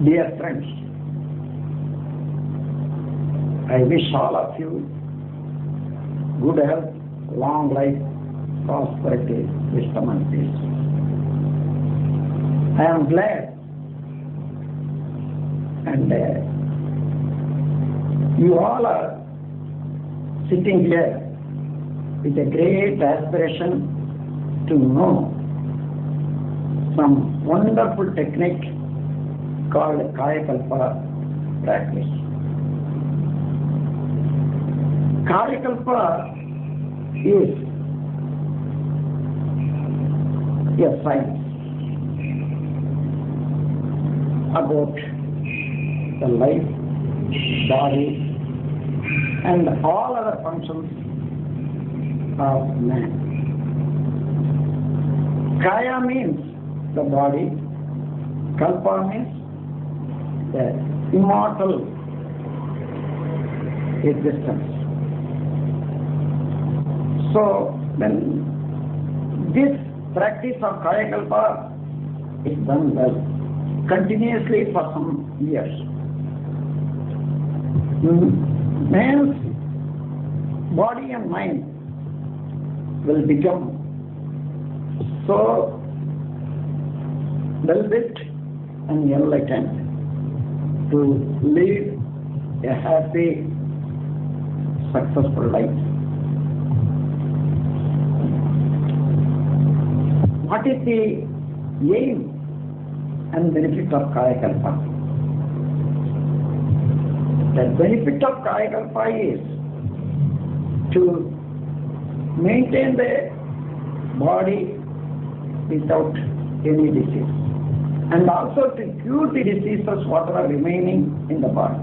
Dear friends, I wish all of you good health, long life, prosperity, wisdom and peace. I am glad and you all are sitting here with a great aspiration to know some wonderful technique called kalpa practice. Kalpa is a science about the life, body, and all other functions of man. Kaya means the body, kalpa means the immortal existence. So when this practice of Kaya Kalpa is done well, continuously for some years, man's body and mind will become so well-built and enlightened to live a happy, successful life. What is the aim and benefit of Kaya Kalpa? The benefit of Kaya Kalpa is to maintain the body without any disease, and also to cure the diseases what are remaining in the body.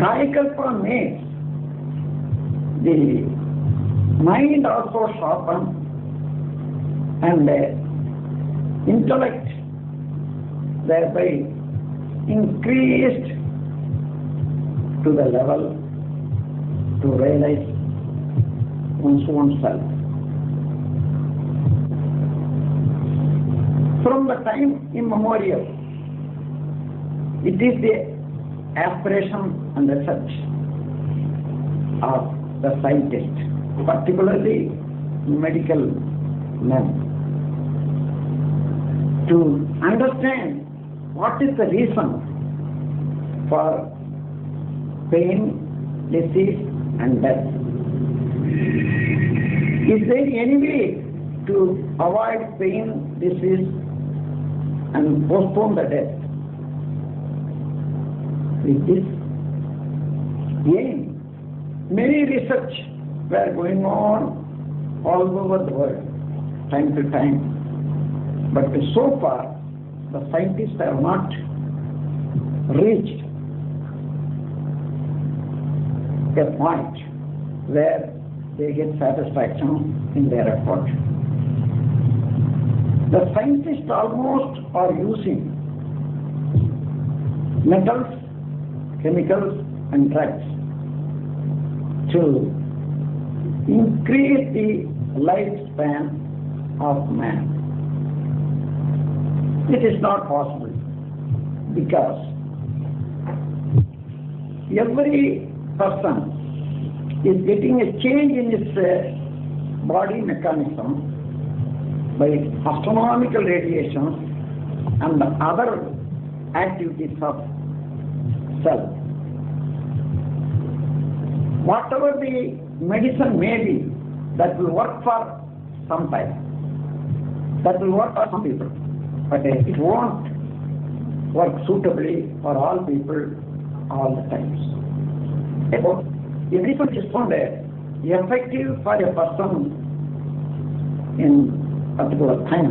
Kaya Kalpa makes the mind also sharpen and intellect thereby increased to the level to realize one's own self. From the time immemorial, it is the aspiration and research of the scientist, particularly medical men, to understand what is the reason for pain, disease and death. Is there any way to avoid pain, disease and postpone the death? With this aim, many research were going on all over the world, time to time. But so far, the scientists have not reached a point where they get satisfaction in their effort. The scientists almost are using metals, chemicals and drugs to increase the lifespan of man. It is not possible because every person is getting a change in its body mechanism by astronomical radiations and the other activities of cell. Whatever the medicine may be, that will work for some time, that will work for some people, but it won't work suitably for all people all the times. Therefore, the medicine is found effective for a person in a particular time.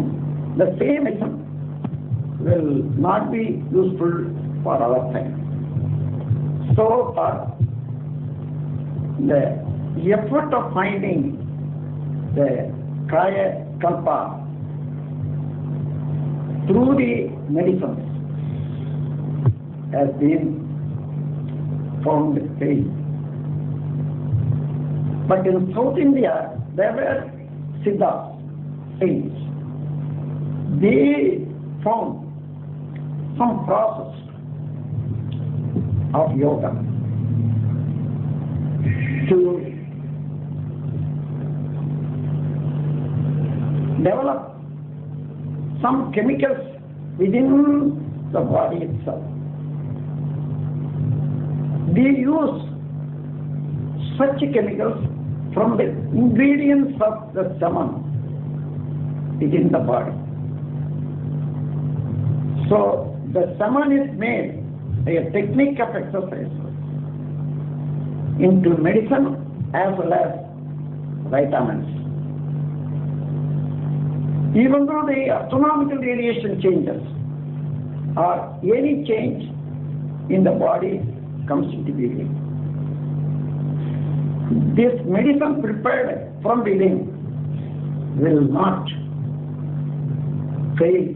The same medicine will not be useful for our time. So far, the effort of finding the kalpa through the medicines has been found failed. But in South India, there were Siddhas, saints. They found some process of yoga to develop some chemicals within the body itself. They use such chemicals from the ingredients of the shaman within the body. So the shaman is made a technique of exercise into medicine as well as vitamins. Even though the astronomical radiation changes or any change in the body comes into being, this medicine prepared from within will not fail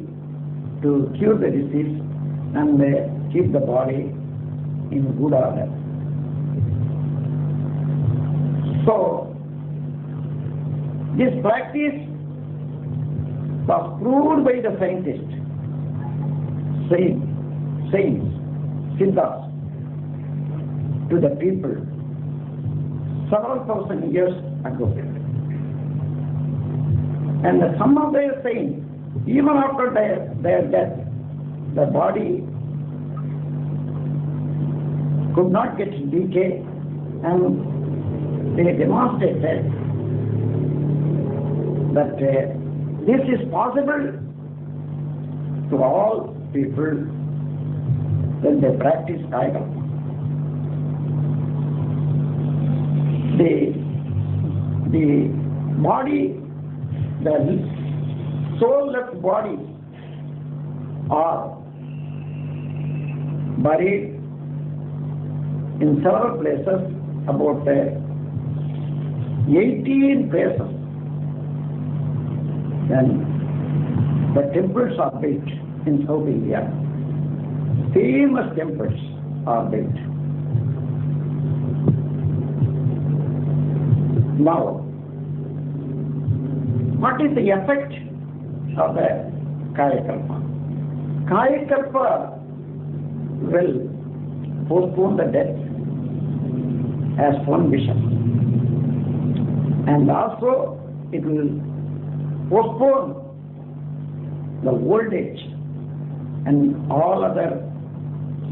to cure the disease and keep the body in good order. So, this practice was proved by the scientists, saints, siddhas, to the people several thousand years ago. And some of their saints, even after their death, the body could not get decay, and they demonstrated that this is possible to all people when they practice Kaya. The body, the soul-left body are buried in several places, about 18 places. Then the temples are built in South India. Famous temples are built. Now, what is the effect of the Kaya Kalpa? Kaya Kalpa will postpone the death as one bishop, and also it will postpone the old age and all other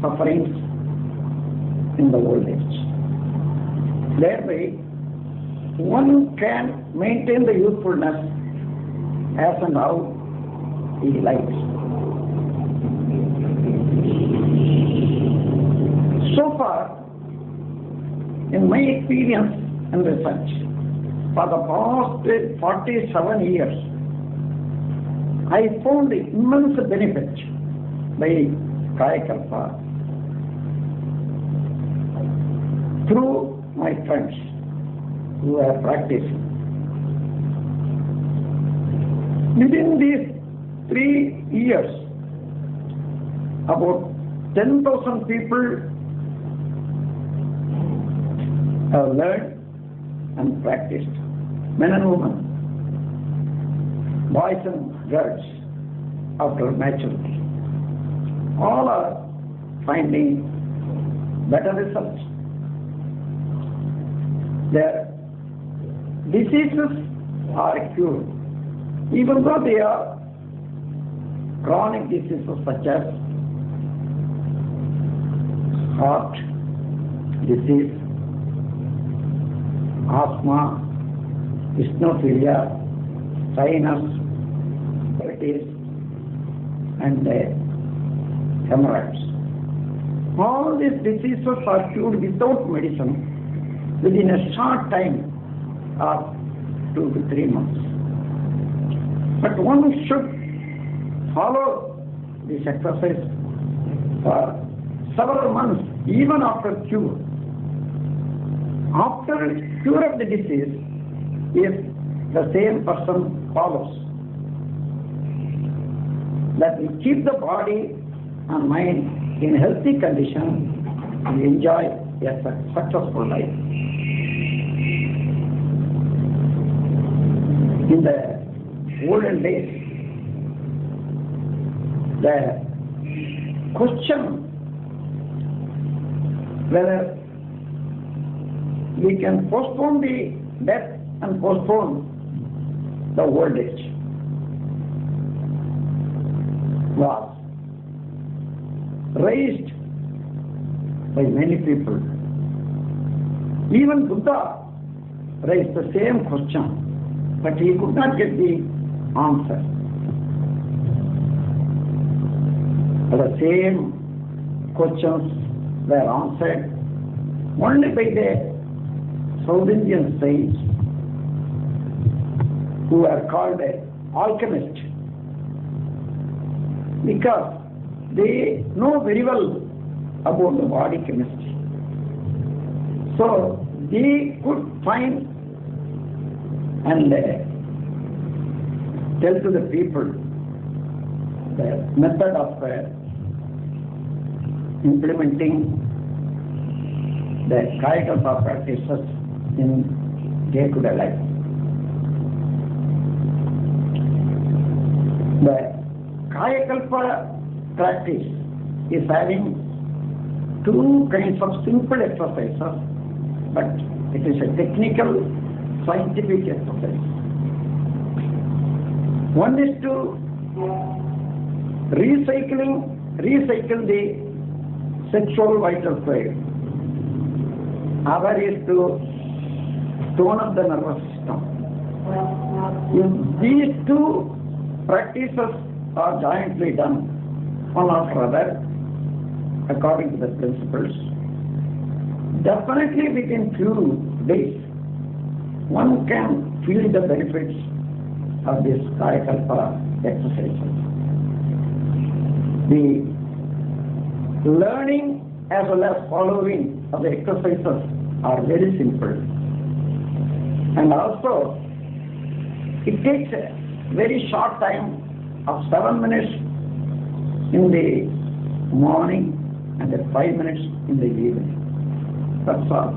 sufferings in the old age. Thereby, one can maintain the youthfulness as and how he likes. So far, in my experience and research, for the past 47 years, I found immense benefit by Kaya Kalpa through my friends who are practicing. Within these 3 years, about 10,000 people have learned and practiced. men and women, boys and girls, after maturity, all are finding better results. Their diseases are cured, even though they are chronic diseases such as heart disease, asthma, eosinophilia, sinus, diabetes, and hemorrhoids. All these diseases are cured without medicine within a short time of 2 to 3 months. But one should follow this exercise for several months, even after cure. After cure of the disease, if the same person follows, that will keep the body and mind in healthy condition and enjoy a successful life. In the olden days, the question whether we can postpone the death and postpone the old age was raised by many people. Even Buddha raised the same question, but he could not get the answer. The same questions were answered only by the South Indian saints who are called alchemists, because they know very well about the body chemistry. So they could find and tell to the people the method of implementing the Kaya-kalpa practices in day-to-day life. The Kaya-kalpa practice is having two kinds of simple exercises, but it is a technical, scientific exercise. One is to recycle the sexual vital fluid. Other is to tone up the nervous system. If these two practices are jointly done, one after other, according to the principles, definitely within few days, one can feel the benefits of this Kaya-kalpa exercises. The learning as well as following of the exercises are very simple. And also, it takes a very short time of 7 minutes in the morning and 5 minutes in the evening. That's all.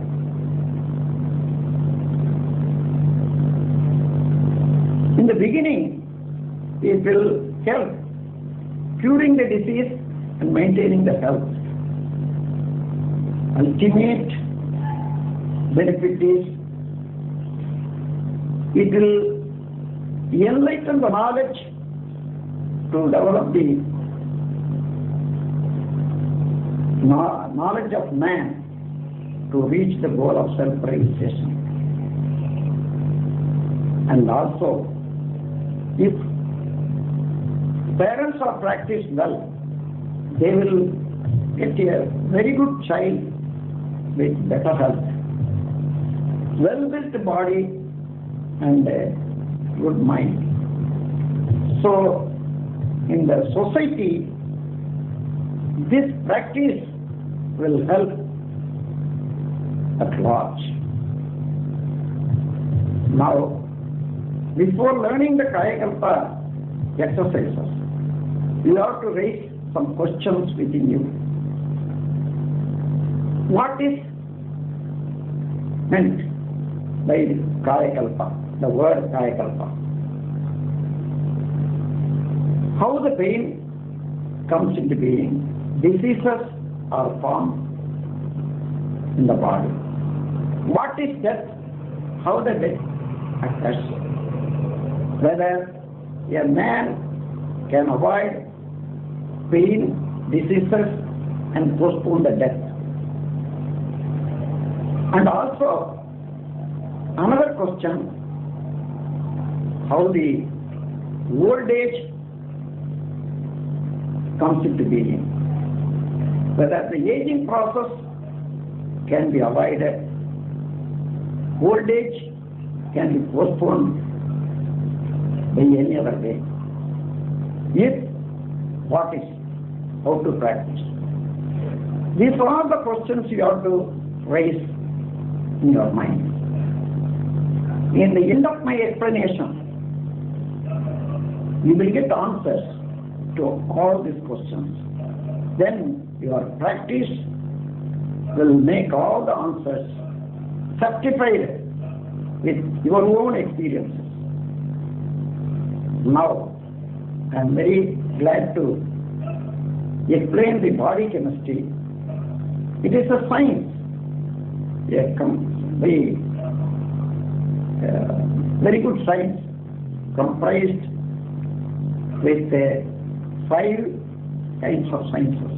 In the beginning, it will help curing the disease and maintaining the health. Ultimate benefit is it will enlighten the knowledge to develop the knowledge of man to reach the goal of self-realization. And also, if parents are practiced well, they will get a very good child with better health, well-built body and a good mind. So, in the society, this practice will help at large. Now, before learning the Kaya-kalpa exercises, you have to raise some questions within you. What is meant by Kaya-kalpa? the word kaya kalpa. How the pain comes into being, diseases are formed in the body. What is death? How the death occurs? Whether a man can avoid pain, diseases and postpone the death. And also, another question, how the old age comes into being. Whether the aging process can be avoided, old age can be postponed by any other way. If, what is, how to practice. These are the questions you have to raise in your mind. In the end of my explanation, you will get answers to all these questions. Then your practice will make all the answers certified with your own experiences. Now, I am very glad to explain the body chemistry. It is a science, very good science, comprised with 5 kinds of sciences: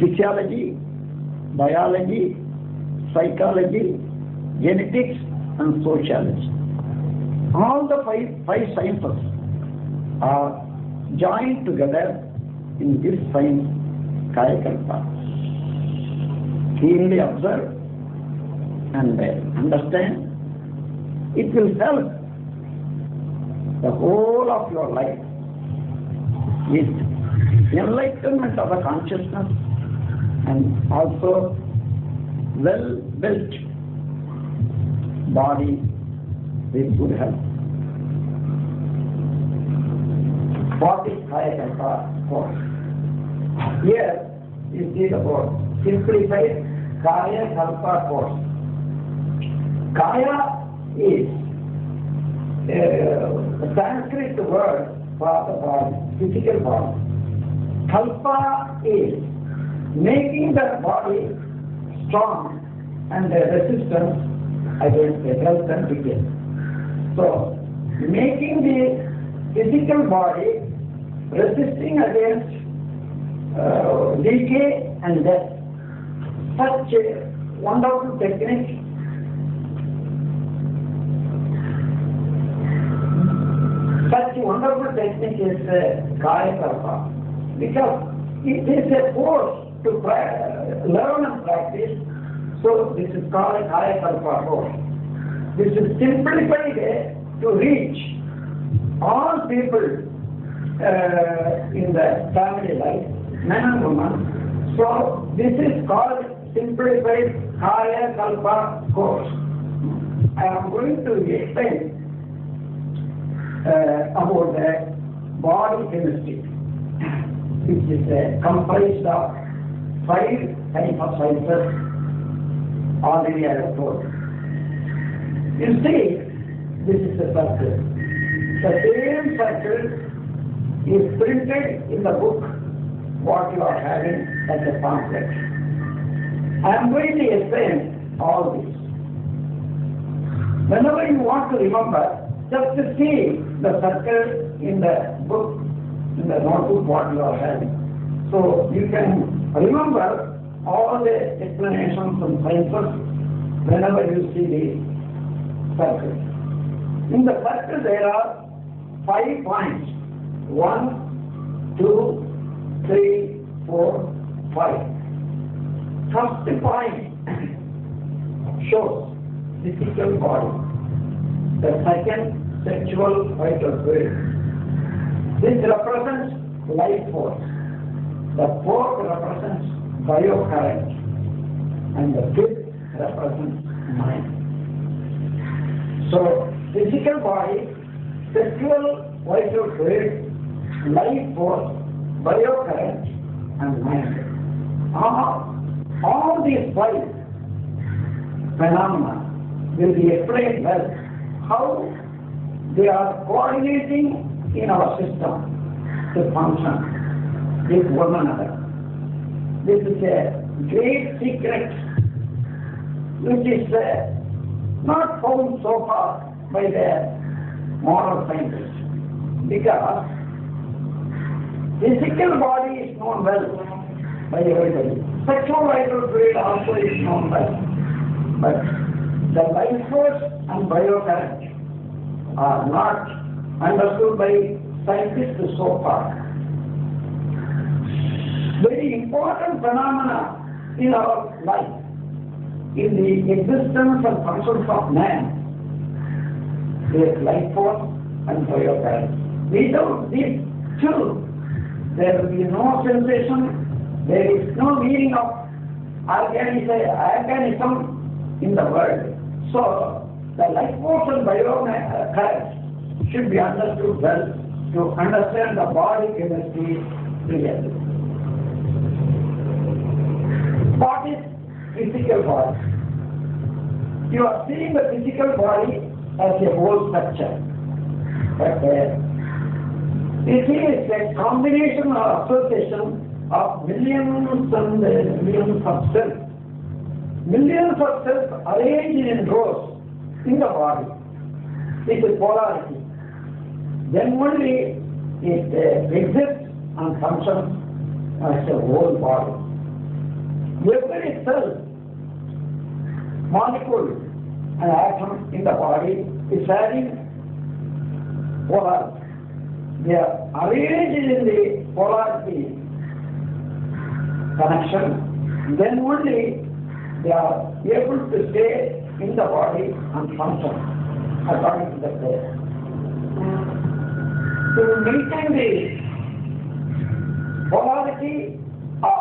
physiology, biology, psychology, genetics and sociology. All the five sciences are joined together in this science, kaya kalpa. Keenly observe and understand. It will help the whole of your life with enlightenment of the consciousness and also well-built body with good health. What is kaya kalpa for? Here is the about simplified kaya kalpa course. Kaya is a Sanskrit word for the body, physical body. Kalpa is making the body strong and resistance against the health and decay. So, making the physical body resisting against decay and death. Such a wonderful technique. Such a wonderful technique is kaya kalpa, because it is a force to learn and practice. So this is called kaya kalpa force. This is simplified to reach all people in the family life, men and women. So this is called simplified kaya kalpa course. I am going to explain about the body chemistry, which is comprised of 5 kinds of sciences. Already I have told. You see, this is a circle. The same circle is printed in the book what you are having as a pamphlet. I am going to explain all this. Whenever you want to remember, just to see the circle in the book, in the notebook what you are having. So you can remember all the explanations and sciences whenever you see the circle. In the circle there are 5 points. 1, 2, 3, 4, 5. First point shows physical body. The second, sexual vital fluid. This represents life force. The fourth represents biocurrent. And the fifth represents mind. So, physical body, sexual vital fluid, life force, biocurrent, and mind. All these 5 phenomena will be explained well how they are coordinating in our system to function with one another. This is a great secret which is not found so far by the modern scientists, because physical body is known well by everybody. Sexual vital fluid also is known well, but the life force and biocurrent are not understood by scientists so far. Very important phenomena in our life, in the existence and functions of man, is life force and biocurrent. Without these two, there will be no sensation, there is no meaning of organism in the world. So, the life force and biocurrent should be understood well to understand the body chemistry clearly. What is physical body? You are seeing the physical body as a whole structure, but this is a combination or association of millions and millions of cells. Millions of cells arranged in rows in the body. This is polarity. Then only it exists and functions as a whole body. Every cell, molecule, and atom in the body is having polarity. They are arranged in the polarity connection, then only they are able to stay in the body and function according to the prayer. To maintain the polarity of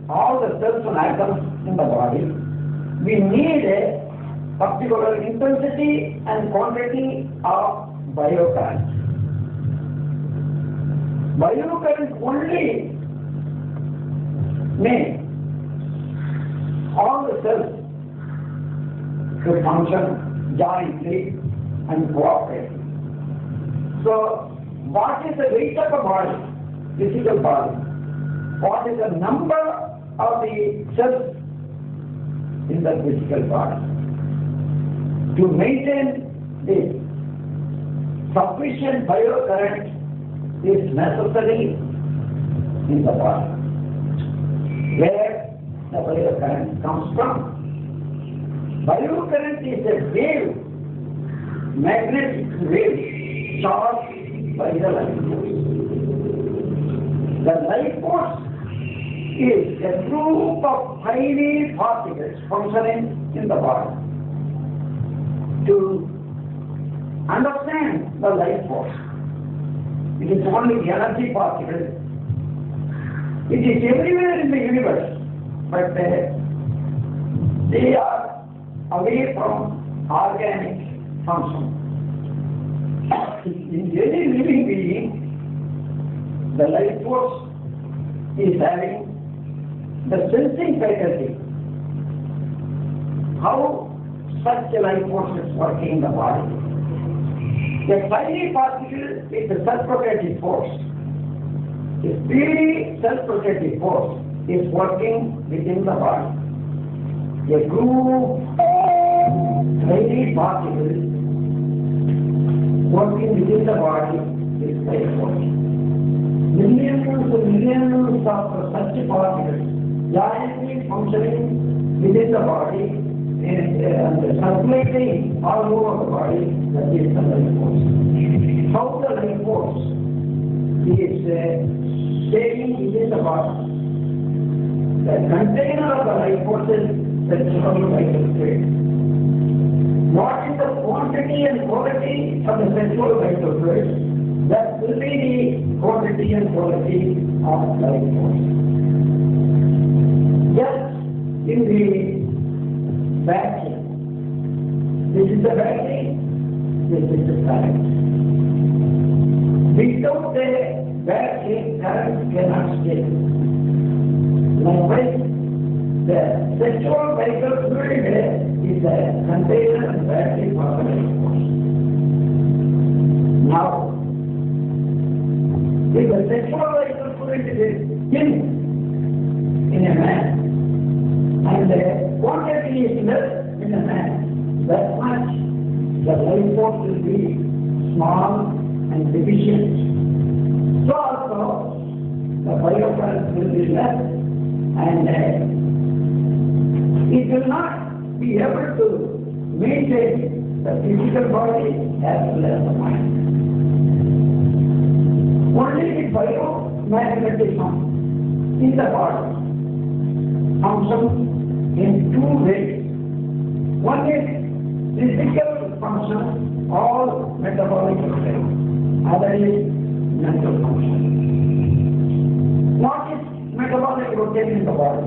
all the cells and atoms in the body, we need a particular intensity and quantity of biocurrent. Biocurrent only make all the cells to function jointly and cooperate. So, what is the weight of a body, physical body? What is the number of the cells in the physical body? To maintain this, sufficient biocurrent is necessary in the body. Where the biocurrent comes from? Biocurrent is a wave, magnetic wave, charged by the life force. The life force is a group of tiny particles functioning in the body. To understand the life force, it is only energy particles. It is everywhere in the universe, but they are away from organic function. In any living being, the life force is having the sensing faculty. How such a life force is working in the body? A tiny particle is a self-protective force. A speedy self-protective force is working within the body. A group of tiny particles working within the body is life force. Millions and millions of such particles jointly functioning within the body and circulating all over the body, that is the life force. How the life force is staying within the body? The container of the life force is sexual vital fluid. What is the quantity and quality of the sexual vital fluid? That will be the quantity and quality of life force. Just in the battery. This is the battery, this is the current. Without the battery, current cannot stay. Likewise, the sexual vital fluid is a container and battery for the life force. Now, if the sexual life fluid is in a man, and the quantity is less in a man, that much the life force will be small and deficient. So also the biocurrent will be less, and it will not be able to maintain the physical body as well as the mind. Only the biomagnetism in the body functions in two ways. One is physical function, all metabolic function. Other is mental function. What is metabolic routine in the body?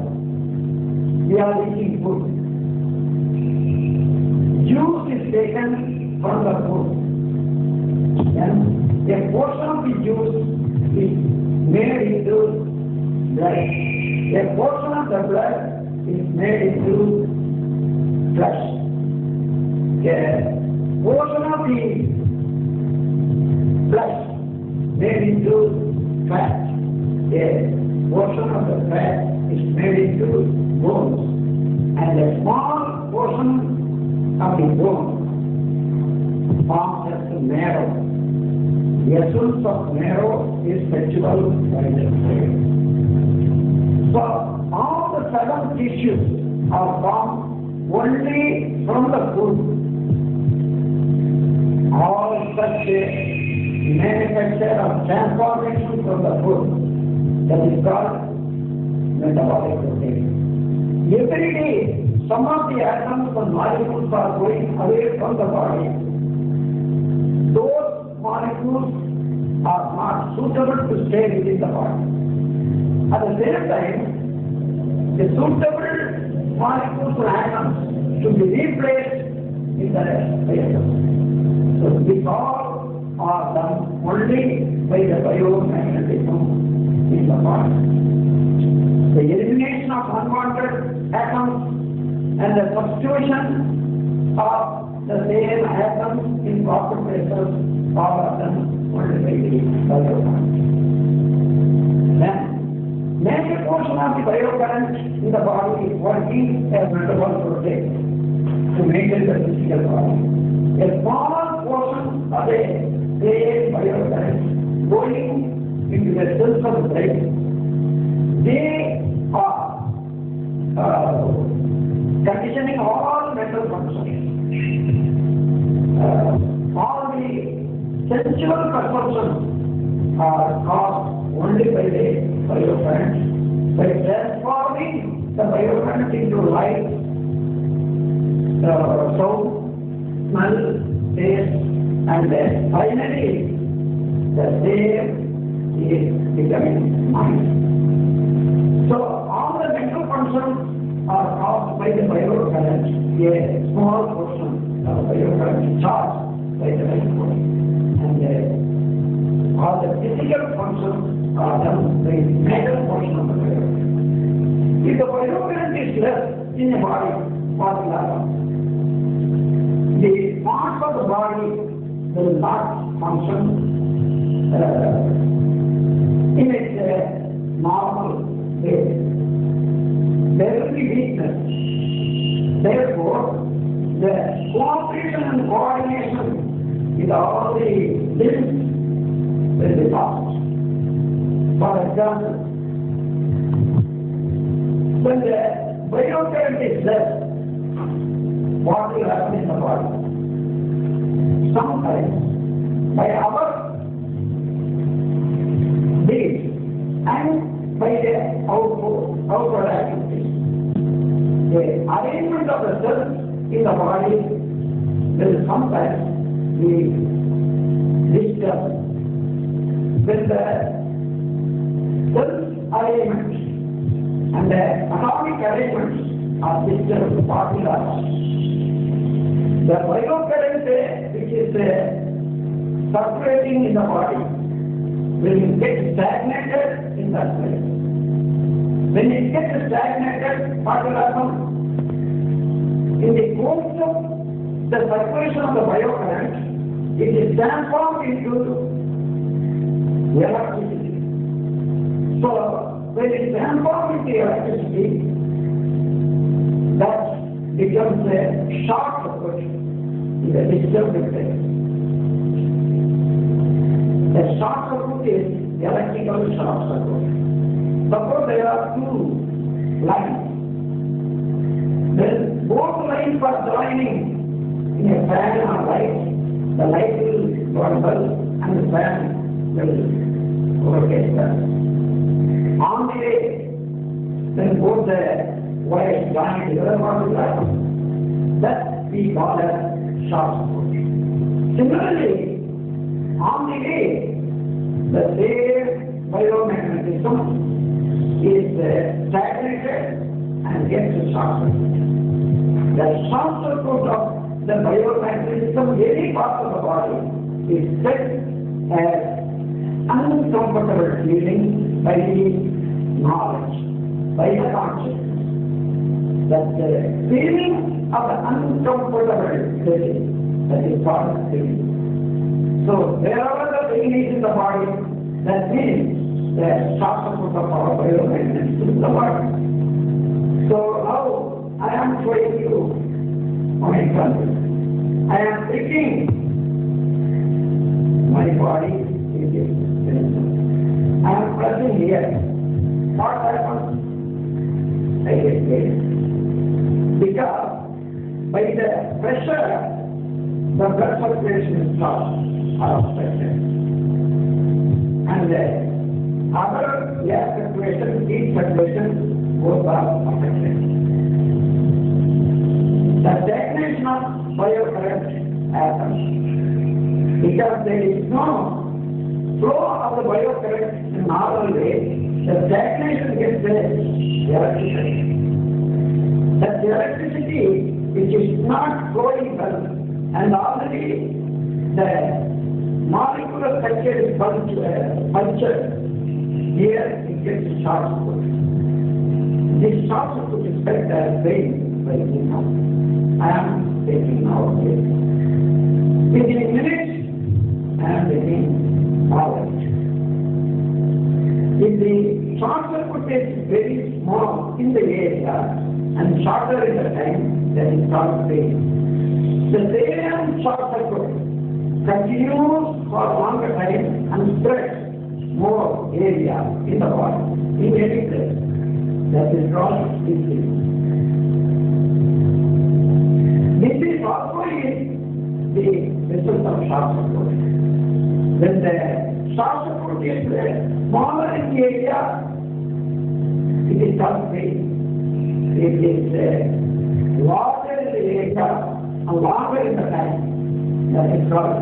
We are eating food. Juice is taken from the food. And a portion of the juice is made into blood. A portion of the blood is made into flesh. A portion of the flesh made into fat. A portion of the fat is made into bones. And a small portion of the bone forms as the marrow. The essence of marrow is sexual vitality. So all the 7 tissues are formed only from the food. All such manufacture of transformation from the food, that is called metabolic routine. Every day, some of the atoms and molecules are going away from the body. Those molecules are not suitable to stay within the body. At the same time, the suitable molecules and atoms should be replaced in the atoms. So these all are done only by the biomagnetism in the body. The elimination of unwanted atoms and the substitution of the same atoms in proper places all are done only by the biocurrent. Then, major portion of the biocurrent in the body is working as metabolic routine to maintain the physical body. A small portion of the same biocurrent going into the cells of the brain, they are conditioning all mental functions. All the sensual perceptions are caused only by the biocurrent, by transforming the biocurrent into light, sound, smell, taste, and then finally the same is becoming mind. So all the mental functions are caused by the biocurrent. A small portion of the biocurrent charged by the biocurrent, and all the physical functions are done by the major portion of the biocurrent. If the biocurrent is less in the body, what will happen? The parts of the body will not function in its normal way. There will be weakness. Therefore, the cooperation and coordination with all the limbs will be lost. For example, when the biocurrent is less, what will happen in the body? Sometimes, by our deeds and by the outward activities, the arrangement of the cells in the body will sometimes be disturbed. When the cells arrangements and the atomic arrangements are disturbed, what will happen? The biocurrent which is circulating in the body will get stagnated in that place. When it gets stagnated, what will happen? In the course of the circulation of the biocurrent, it is transformed into electricity. So, when it is transformed into electricity, that becomes a short circuit in the disturbed place. The short circuit is electrical short circuit. Suppose there are two lines. Then both lines are joining in a fan or light. The light will go on bulb and the fan will rotate that. On the way, then both the wires join together, what will happen? That we call as short circuit. Similarly, on the way, the same biomagnetism is stagnated and gets a short circuit. The short circuit of the biomagnetism, any part of the body, is set as uncomfortable feeling by the knowledge, by the consciousness. That the feeling of the uncomfortable feeling, that is called feeling. So wherever the pain is in the body, that means the short circuit of our biomagnetism in the body. So now I am showing you one example. I am thinking my body is painful. I am pressing here. What happens? I get pain. Because by the pressure, the blood circulation is stopped or obstructed. And the other air circulation, heat circulation, both are affected. The stagnation of biocurrent happens because there is no flow of the biocurrent in normal way. The stagnation gets the electricity. That electricity which is not flowing well and already the molecular structure is punctured, here it gets short circuit. This short circuit is felt as pain by the now. I am taking now this. Within minutes, I am taking knowledge. If the short circuit is very small in the area and shorter in the time, that is called pain. The same short circuit continues for longer time and spreads more area in the body, in any place. That is called disease. Disease also is the result of short circuit. When the short circuit is smaller in the area, it is called pain. It is larger in the area and longer in the time. That is called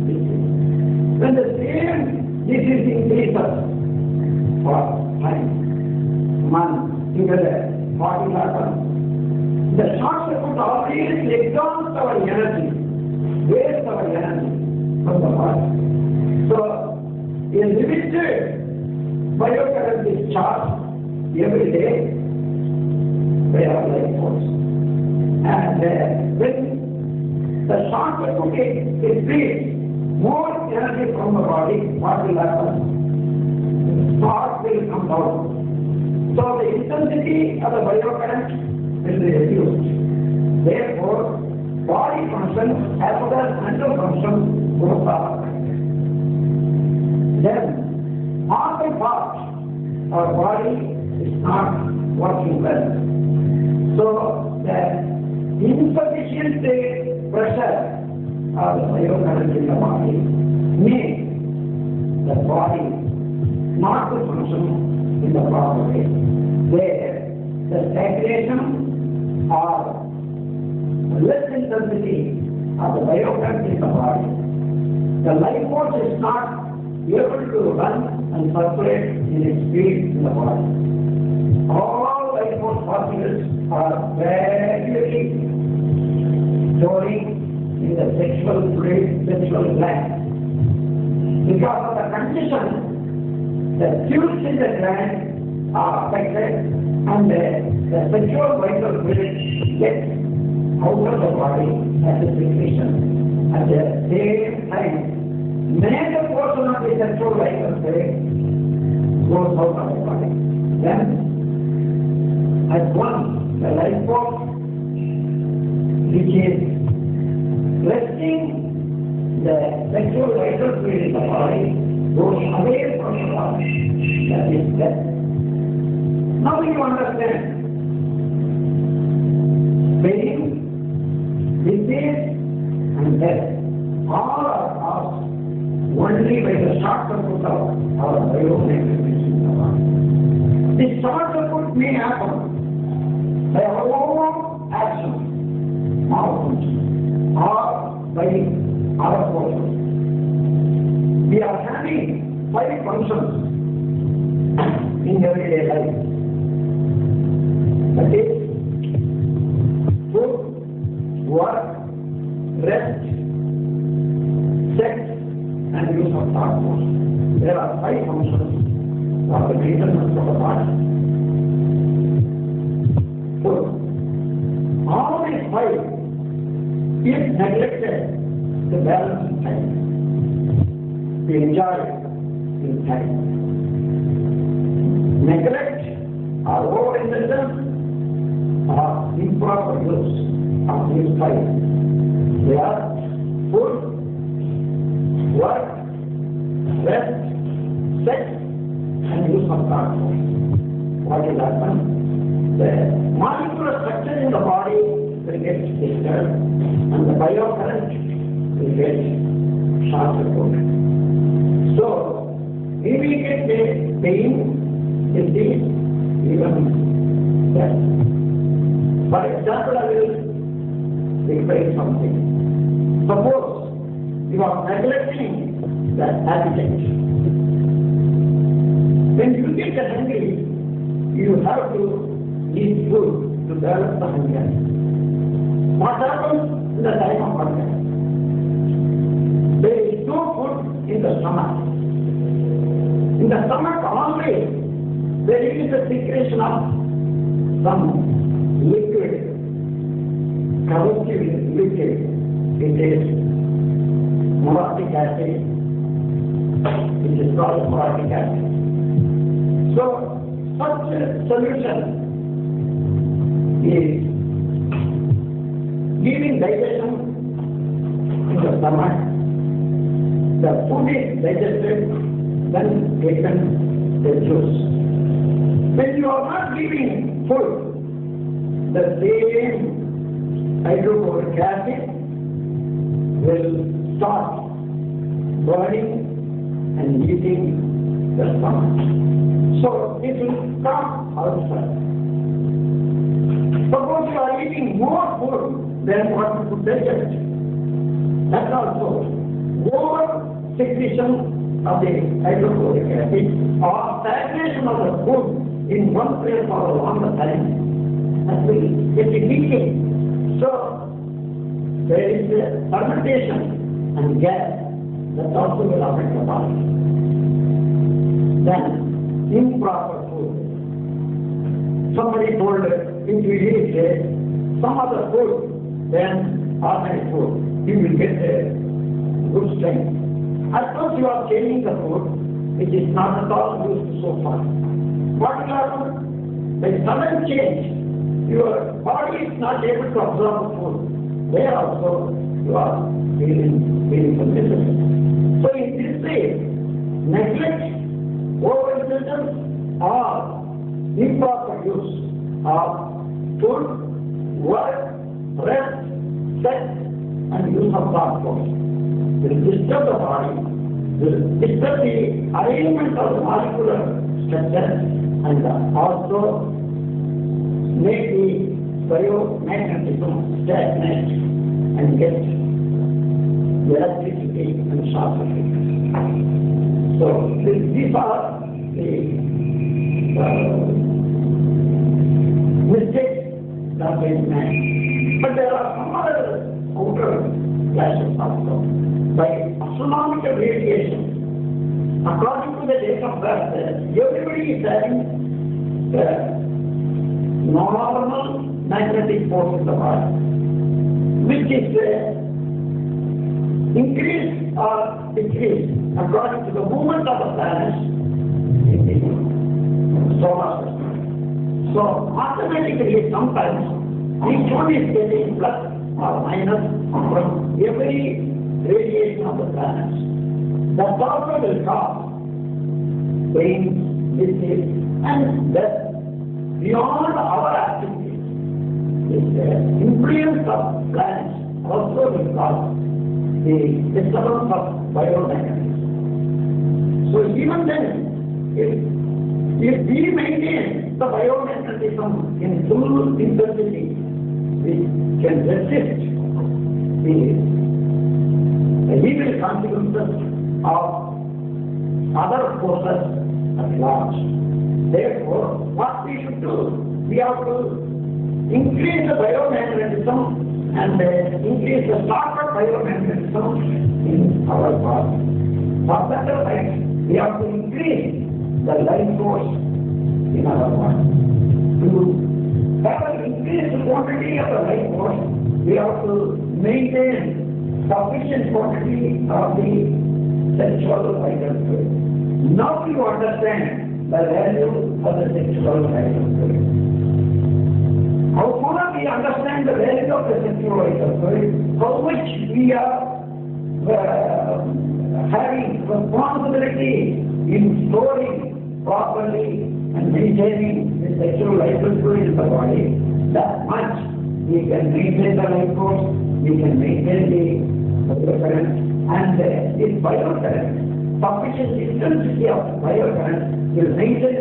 disease. When the same disease increases for time, months, together, 40 happens, the short circuit always exhausts our energy, wastes our energy from the body. So, a limited biocurrent is charged every day by our life force. And when the short circuit is free, more energy from the body, what will happen? Spark will come down. So the intensity of the biocurrent will be reduced. Therefore, body function as well as mental function both are affected. Then, other parts of our body is not working well. So the insufficient pressure of the biocurrent in the body makes the body not to function in the proper way. Where the stagnation or less intensity of the biocurrent in the body, the life force is not able to run and circulate in its speed in the body. All life force particles are gradually storing in the sexual fluid, sexual gland. Because of the condition, the tubes in the gland are affected and the sexual vital fluid gets out of the body as a secretion. At the same time, major portion of the sexual vital state goes out of the body. Then, at once, the life force, which is resting the sexual vital fluid in the body, goes away from the body. That is death. Now you understand. Pain, disease, and death all are caused only by the short circuit of our biomechanics in the body. This short circuit may happen by our own action, malfunction, or by our forces. We are having 5 functions in everyday life. That is food, work, rest, sex, and use of thought force. There are 5 functions of the maintenance of the body. Food. All these 5, if neglected, the balance in time. We enjoy in time. Neglect or overindulgence or improper use of these 5. They are food, work, rest, sex, and use of thought force. What will happen? The molecular structure in the body will get disturbed and the biocurrent will get short circuited. So, immediate pain, disease, even death. For example, I will explain something. Suppose you are neglecting the appetite. When you get hungry, you have to eat food to balance the hunger. What happens in the time of hunger? There is no food in the stomach. In the stomach always there is a secretion of some liquid, corrosive liquid. It is muriatic acid, which is called muriatic acid. So, such a solution is giving digestion in the stomach. The food is digested, then taken the juice. When you are not giving food, the same hydrochloric acid will start burning and eating the stomach. So it will come outside. Suppose you are eating more food than what you could digest. That's also over secretion of the hydrochloric acid or stagnation of the food in one place for a longer time, that will get leaking. So there is a fermentation and gas that also will affect the body. Then improper food. Somebody told if you eat some other food than ordinary food, you will get a good strength. At first you are changing the food, which is not at all used so far. What will happen? By sudden change, your body is not able to absorb the food. There also you are feeling some misery. So in this way, neglect, overindulgence, or improper use of food, work, rest, sex, and use of thought force will disturb the body, will disturb the arrangement of the molecular structure, and also make the biomagnetism stagnate and get electricity and short circuit. So these are the mistakes that they make. But there are some other outer flashes also. By astronomical radiation, according to the date of birth, everybody is having the normal magnetic force in the body. which is increase or decrease according to the movement of the planets in the solar system. So automatically sometimes each one is getting plus or minus from every radiation of the planets. That also will cause pain, disease, and death beyond our activities. The influence of planets also will cause the disturbance of biomagnetism. So even then, if we maintain the biomagnetism in full intensity, we can resist the evil consequences of other forces at large. Therefore, what we should do, we have to increase the biomagnetism and increase the stock of biomagnetism in our body. For better life, we have to increase the life force in our body. To have an increased quantity of the life force, we have to maintain sufficient quantity of the sexual vital fluid. Now you understand the value of the sexual vital fluid. How far we understand the value of the sexual vital fluid, how much we are having responsibility in storing properly and maintaining the sexual vital fluid in the body, that much we can maintain the life force, we can maintain the biocurrent, and this biocurrent, sufficient intensity of biocurrent will maintain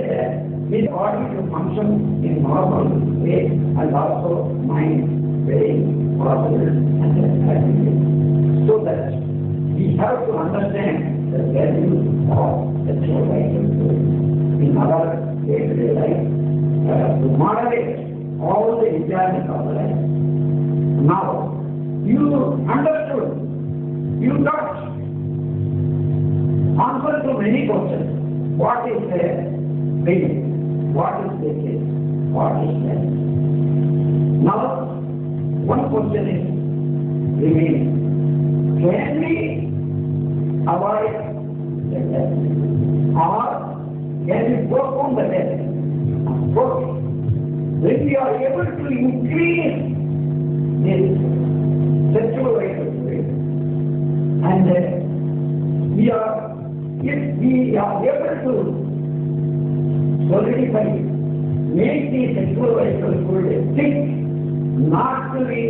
the body to function in normal way, and also mind very possible and activity. So that we have to understand the value of sexual vital fluid in our day-to-day life to moderate all the enjoyment of life. Now, you understood, you got answer to many questions. What is pain? What is disease? What is death? Now, one question is remaining. Can we avoid the death? Or can we postpone the death? Of course. When we are able to increase this sexual vital fluid, and if we are able to solidify, make the sexual vital fluid thick, not to be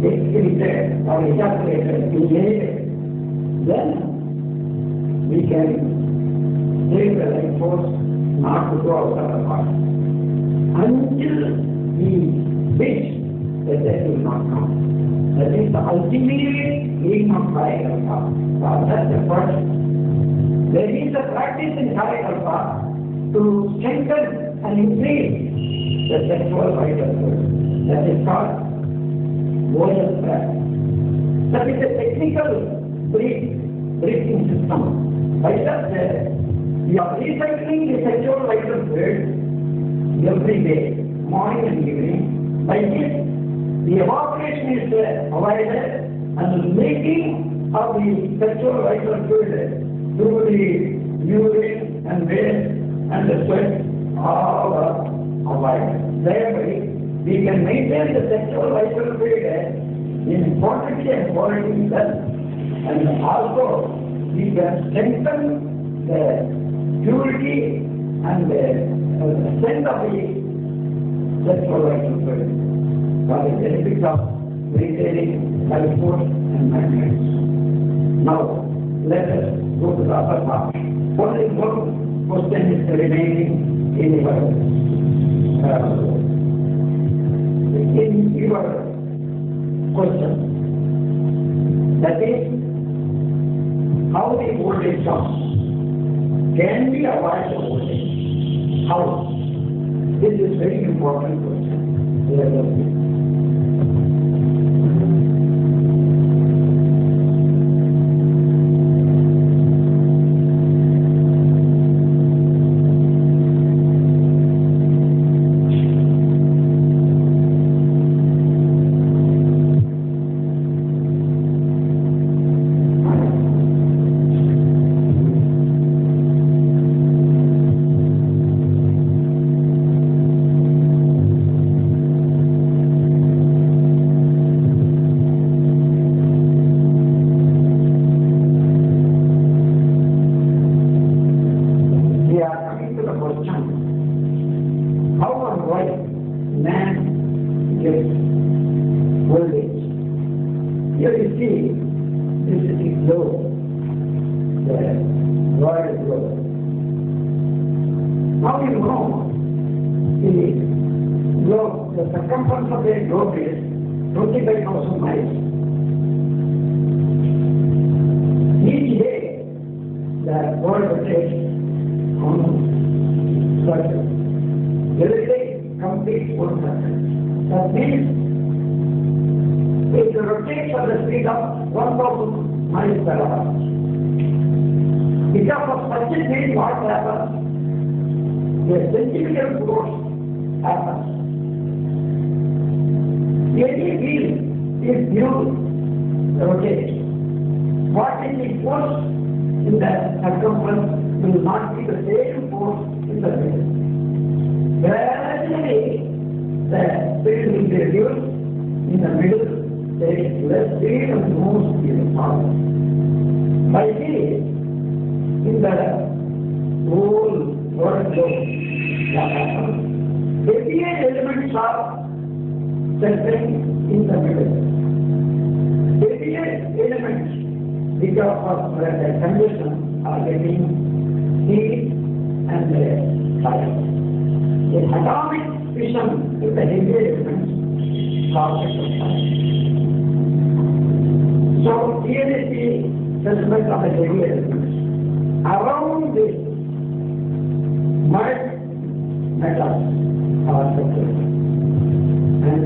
excreted or ejaculated in any way, then we can save the life force not to go out of the body. Until we wish that death will not come. That is the ultimate aim of kalpa. That's the first. There is a practice in kalpa to strengthen and increase the sexual vital fluid. That is called vocal practice. That is a technical breathing system. By that, we are recycling the sexual vital fluid every day, morning and evening. By this, the evaporation is avoided, and the making of the sexual vital fluid through the urine and waste and the sweat all are avoided. Thereby, we can maintain the sexual vital fluid in quantity and quality well, and also we can strengthen the purity and the strength of the sexual vital fluid for the benefit of maintaining life force and magnets. Now, let us go to the other part. Only one question is remaining in your question. That is, how the old age comes. Can we avoid the old age? How? This is very important question. Let us see. circumference of the globe is 25,000 miles. Each day, the world rotates on circle. Every day completes one circle. That means it rotates at the speed of 1,000 miles per hour. Because of such a speed, what happens? A centrifugal force happens. Any wheel is due rotate. What is the force in the circumference will not be the same force in the middle. Gradually, the speed will be reduced. In the middle, there is less speed and more speed forward. By this, in the whole world globe, heavier elements are settling in the middle. Heavier elements, because of the condition, are getting heat and fire. The atomic fission with the heavier elements causes the fire. So here is the settlement of the heavier elements. Around this mud metals are settled. And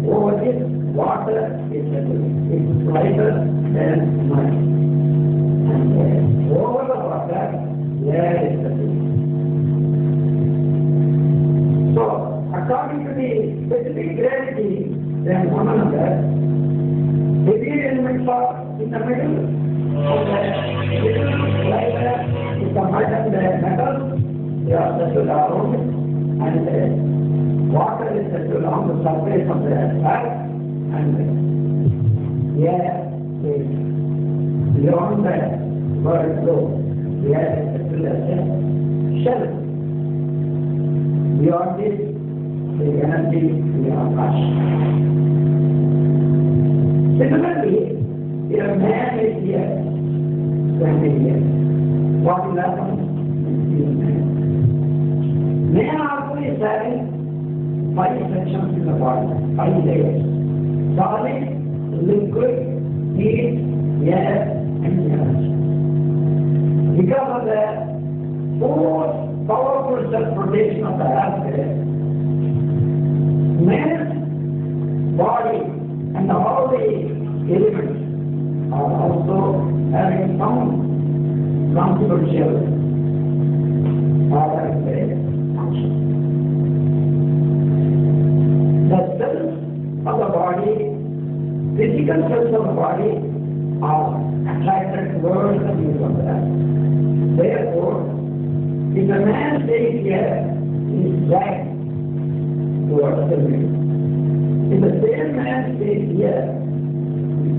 over this water is settled. It is lighter than mud. And over the water, air is settled. So, according to the specific gravity, then one another, heavier elements are in the middle. The little lighter is the mud and the metal, they are settled around, and water is settled on the surface of the earth, and air is beyond the world globe. The air is settled as a shell. Beyond this, the energy is Akash. Similarly, if a man is here, standing here, what will happen? Man also is having 5 sections in the body, 5 layers: solid, liquid, heat, air, and energy. Because of the powerful self-rotation of the earth, man's body and all the elements are also having some consequential power in their function. The cells of the body, physical cells of the body, are attracted towards the view of the earth. Therefore, if a man stays here, he is dragged towards the view. If the same man stays here,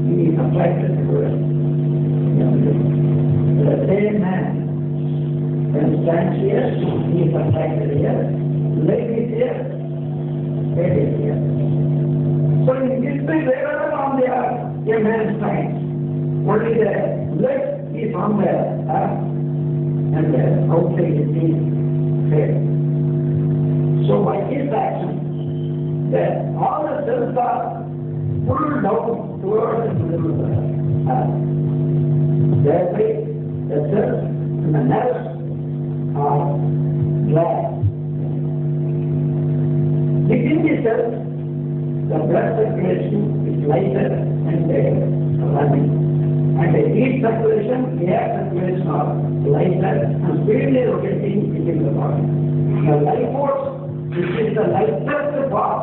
he is attracted towards the view. The same man, when he stands here, he is attracted here. Leg is here, head is here. So in this way, wherever on the earth a man stands, only the leg is on the earth and the outside is head. So by his action, all the cells are pulled down towards the middle of the earth. Therefore, the cells and the nerves are dragged. Within the cells, the blood circulation is lighter and running. And the heat circulation, air circulation are lighter and speedily rotating within the body. The life force, which is the lightest part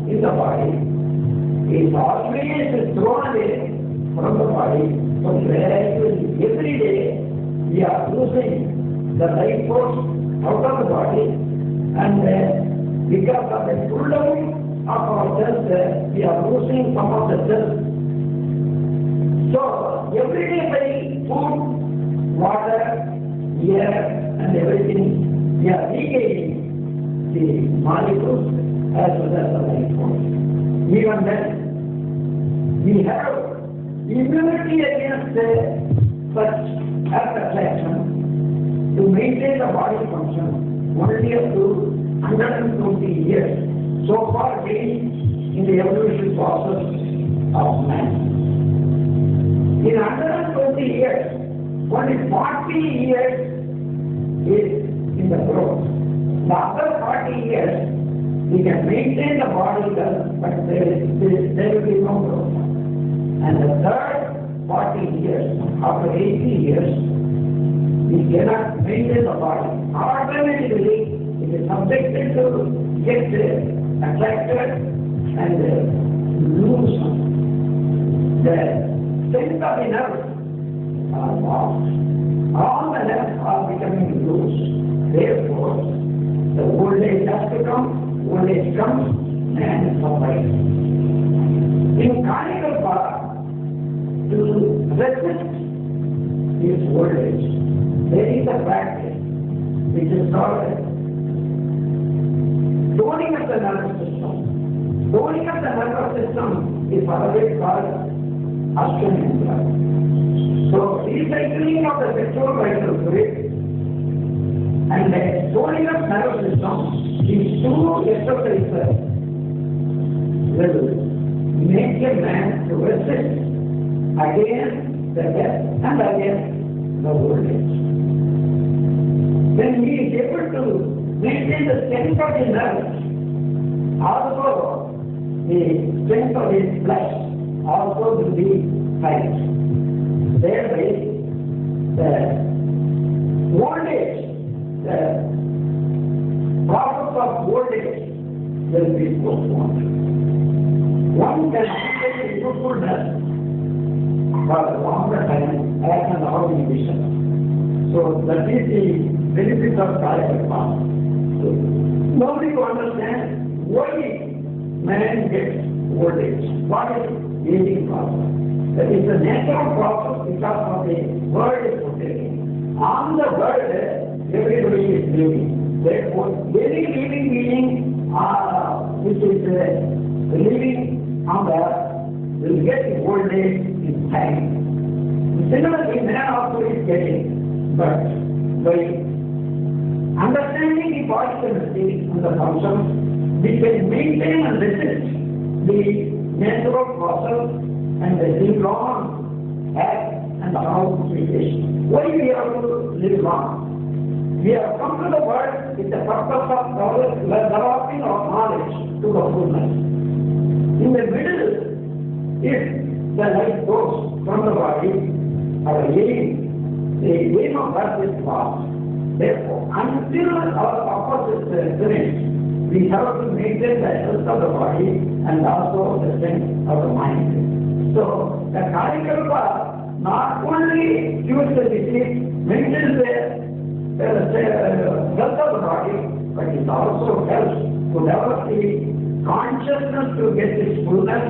in the body, is always thrown away from the body. So gradually, every day, we are losing the life force out of the body, and because of the pull down of our cells, we are losing some of the cells. So every day by food, water, air, and everything, we are regaining the molecules as well as the life force. Even then, we have immunity against such earth attraction to maintain the body function only up to 120 years. so far been in the evolution process of man. In 120 years, only 40 years is in the growth. The other 40 years, we can maintain the body well, but there will be no growth. And the third 40 years, after 80 years, we cannot maintain the body. Automatically, it is subjected to get attracted and lose the strength of the nerves are lost. All the nerves are becoming loose. Therefore, the old age has to come, old age comes, and suffers. In kalpa, to resist this old age, there is a practice which is called toning of the nervous system. Toning of the nervous system is always called Ashwamendra. So, recycling of the sexual vital fluid and the toning of nervous system, these two exercises will make a man to resist against the death and against the old age. When he is able to maintain the strength of the nerves, also the strength of his flesh also will be tight. Thereby, the old age, the process of old age will be postponed. One can maintain usefulness for a longer time as an organization. So that is the benefit of kalpa. So, nobody to understand why man gets old age. What is aging process? That is the natural process because of the world is rotating. On the world, everybody is living. Therefore, any living being which is living on the earth will get old age in time. Similarly, man also is getting, but by understanding the body chemistry and the functions, we can maintain and resist the natural process and the live long act and how we wish. Why we have to live long? We have come to the world with the purpose of developing our knowledge to the fullness. In the middle, if the life goes from the body, our aim, the aim of birth is lost. Therefore, until our purpose is finished, we have to maintain the health of the body and also the strength of the mind. So, the kalpa not only cures the disease, maintains the health of the body, but it also helps to develop the consciousness to get its fullness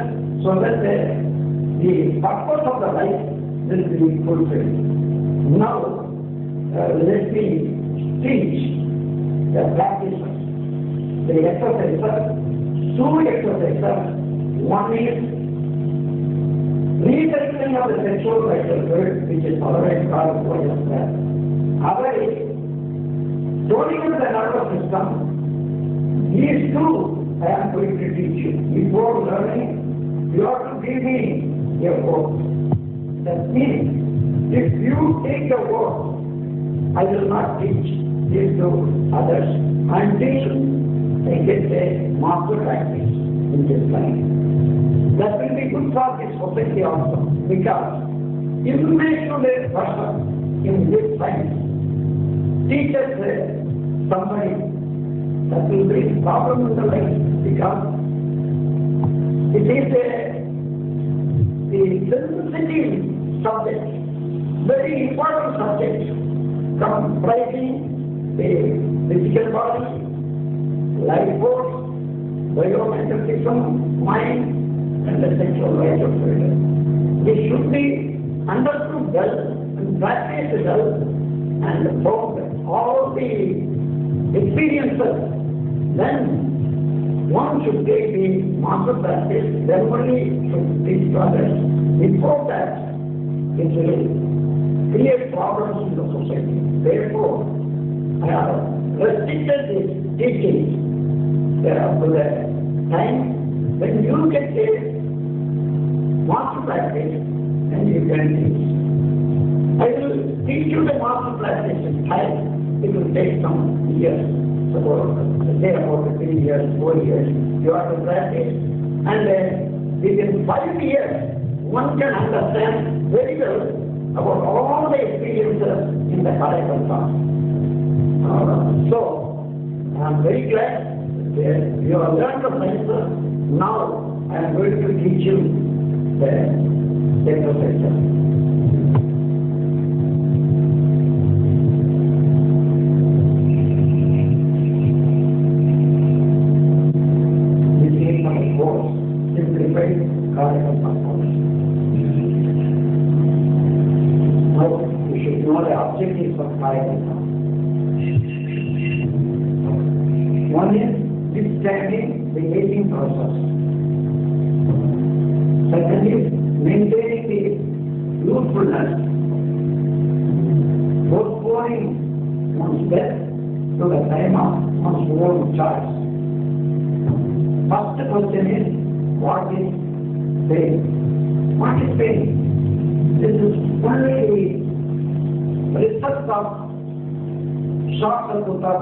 so that the purpose of the life will be fulfilled. Now, let me teach the practices. The exercises, two exercises. One is recycling of the sexual vital fluid, which is otherwise called progesterone. Other is toning of the nervous system. These two I am going to teach you. Before learning, you have to give me a vote. That means, if you take the vote, I will not teach this to others until they get a master practice in this line. That will be good for this society also, because information-led person in this science teaches somebody that will bring problem in the life, because it is a sensitive subject, very important subject, comprising the physical body, life force, biomental system, mind, and the sexual vital fluid. This should be understood well and practiced well, and from all the experiences, then one should take the master practice, then only should teach to others. Before that, it will create problems in the society. Therefore, I have restricted this teaching to the time when you get a master practice, then you can teach. I will teach you the master practice in time. It will take some years. About 3 years, 4 years, you have to practice, and within 5 years, one can understand very well about all the experiences in the kalpa. So, I am very glad that you have learned the science. Now, I am going to teach you the exercise. One is withstanding the aging process. Second is maintaining the youthfulness, postponing one's death to the time of one's own choice. First question is, what is pain? What is pain? This is only the result of short circuit of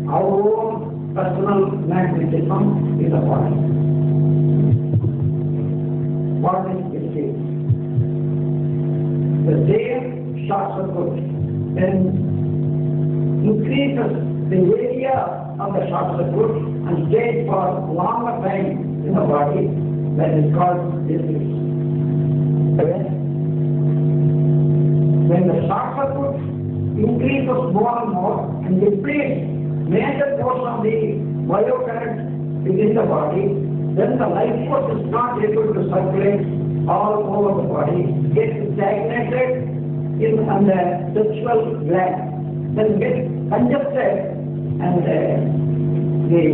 our own personal magnetism in the body. What is this? The same short circuit then increases the area of the short circuit and stays for longer time in the body. That is called disease. When the short circuit increases more and more and depletes major portion of the biocurrent within the body, then the life force is not able to circulate all over the body, gets stagnated on the sexual gland, then gets congested, and the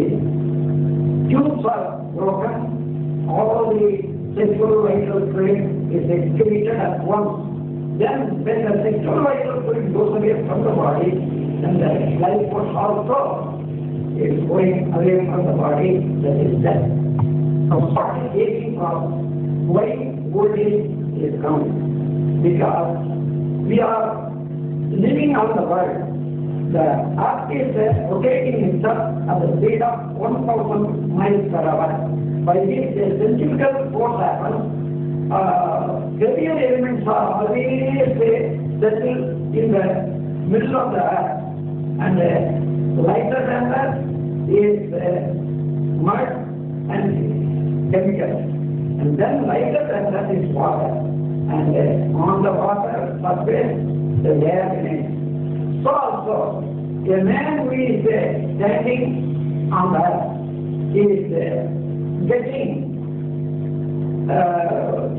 tubes are broken, all the sexual vital fluid is excreted at once. Then when the sexual vital fluid goes away from the body, then the life force also is going away from the body, that is death. So what is aging process? Why old age is coming? Because we are living on the world. The earth is rotating itself at the speed of 1,000 miles per hour. By this, the centrifugal force happens. Heavier elements are always settled in the middle of the earth, and lighter than that is mud and chemicals, and then lighter than that is water, and on the water surface the air remains. So also a man who is standing on the earth is getting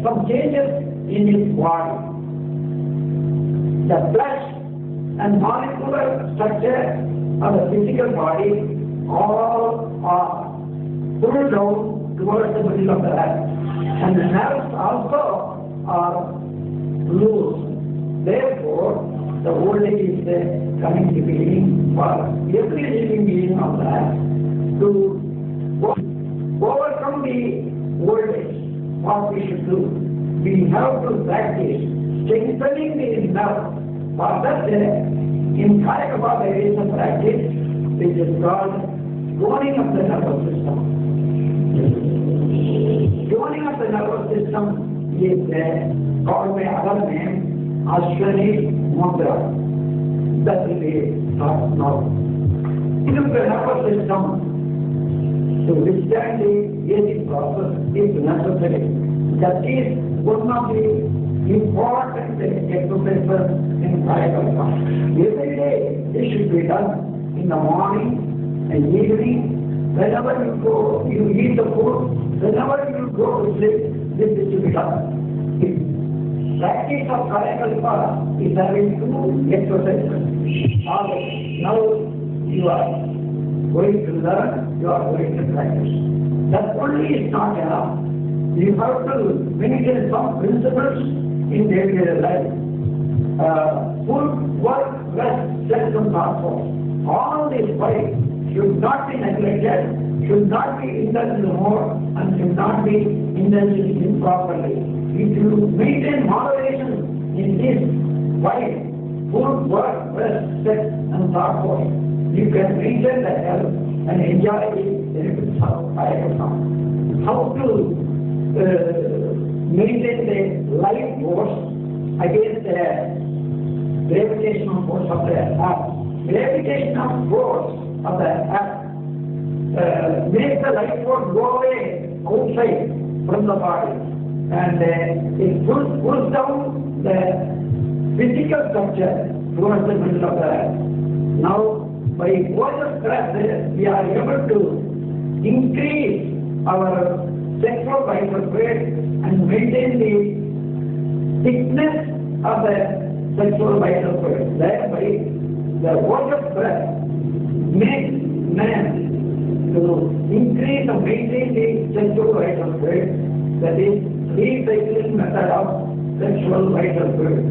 some changes in his body. The flesh and molecular structure of the physical body all are pulled down towards the middle of the earth, and the nerves also are loose. Therefore, the old age is coming to being for every living being on the earth. To overcome the old age, what we should do? We have to practice strengthening the nerve. For that, in kalpa there is a practice which is called toning of the nervous system. Toning of the nervous system is called by other name Ashwani Mudra. That will be taught now. Toning of the nervous system to withstand the aging process is necessary. That is one of the important exercises in kalpa. Every day this should be done in the morning and evening. Whenever you go, you eat the food. Whenever you go to sleep, this is to be done. The practice of kalpa is having two exercises. Now you are going to learn, you are going to practice. That only is not enough. You have to maintain some principles in daily life. Food, work, rest, sex and transport. All these five should not be neglected. regulated, should not be indulged more and should not be indulged improperly. If you maintain moderation in this while food, work, rest, sex and thought force, you can maintain the health and enjoy the benefits of higher life. How to maintain the life force against the gravitational force of the earth? Gravitational force of the earth makes the life force go away outside from the body, and it pulls down the physical structure towards the middle of the earth. Now, by water stress, we are able to increase our sexual vital fluid and maintain the thickness of the sexual vital fluid. Thereby, the water stress makes man to increase and maintain the sexual vital fluid, that is, recycling method of sexual vital fluid.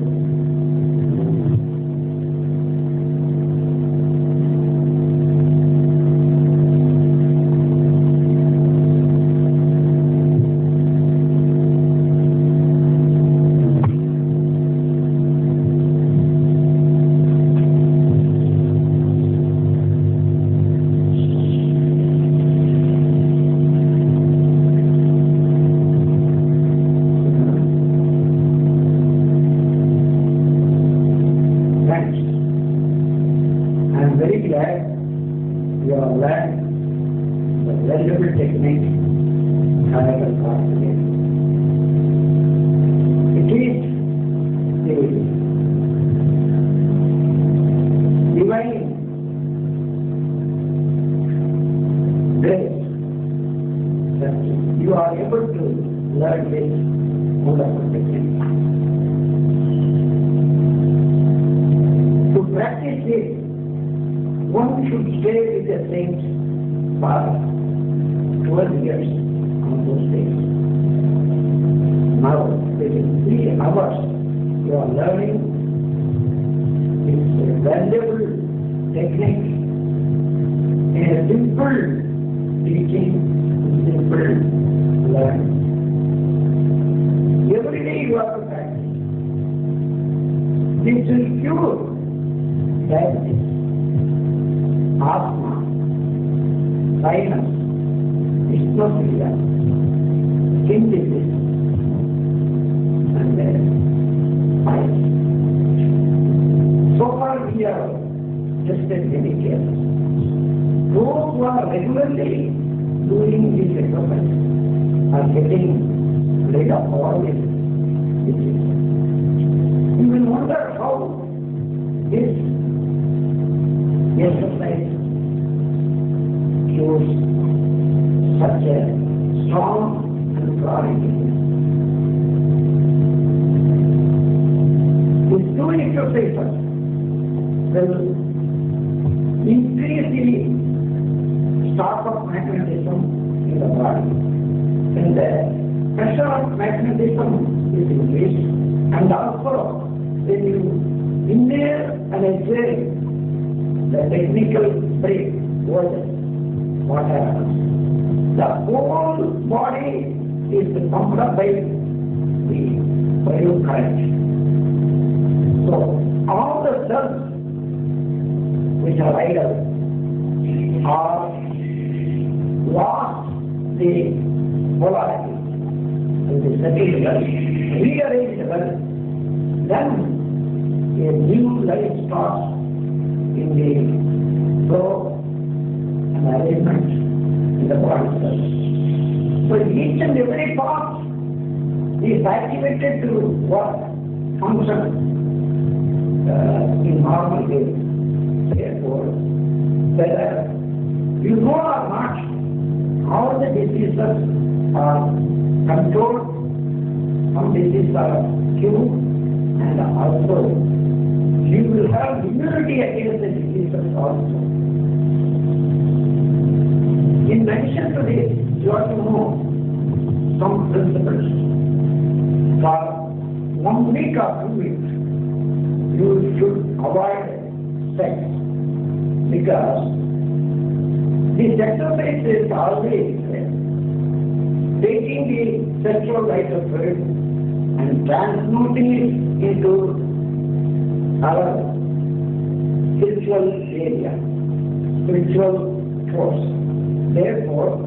One should stay with the saints for 12 years on those days. Now, within 3 hours, you are learning this valuable technique in a simple teaching, simple learning. Every day you have to practice. This will cure diabetes, asthma, sinus, dyspnea, skin disease, and eyes. So far we have tested many cases. Those who are regularly doing this exercise are getting rid of all this disease. You will wonder how this exercise shows such a strong and chronic disease. These 2 exercises will increase the stock of magnetism in the body. And the pressure of magnetism is increased, and also when you inhale and exhale, the technical break was what happens. The whole body is pumped up by the current. So all the cells which are idle are lost the polarity and the settled well, rearranged well, then a new life starts in the flow and arrangement in the body cells. So each and every part is activated to work, function in normal way. Therefore, whether you know or not, all the diseases are controlled, some diseases are cured, and also you will have immunity against the diseases also. In addition to this, you have to know some principles. For 1 week or 2 weeks, you should avoid sex, because this This exercise is always taking the sexual vital fluid and transmuting it into our spiritual area, spiritual force. Therefore,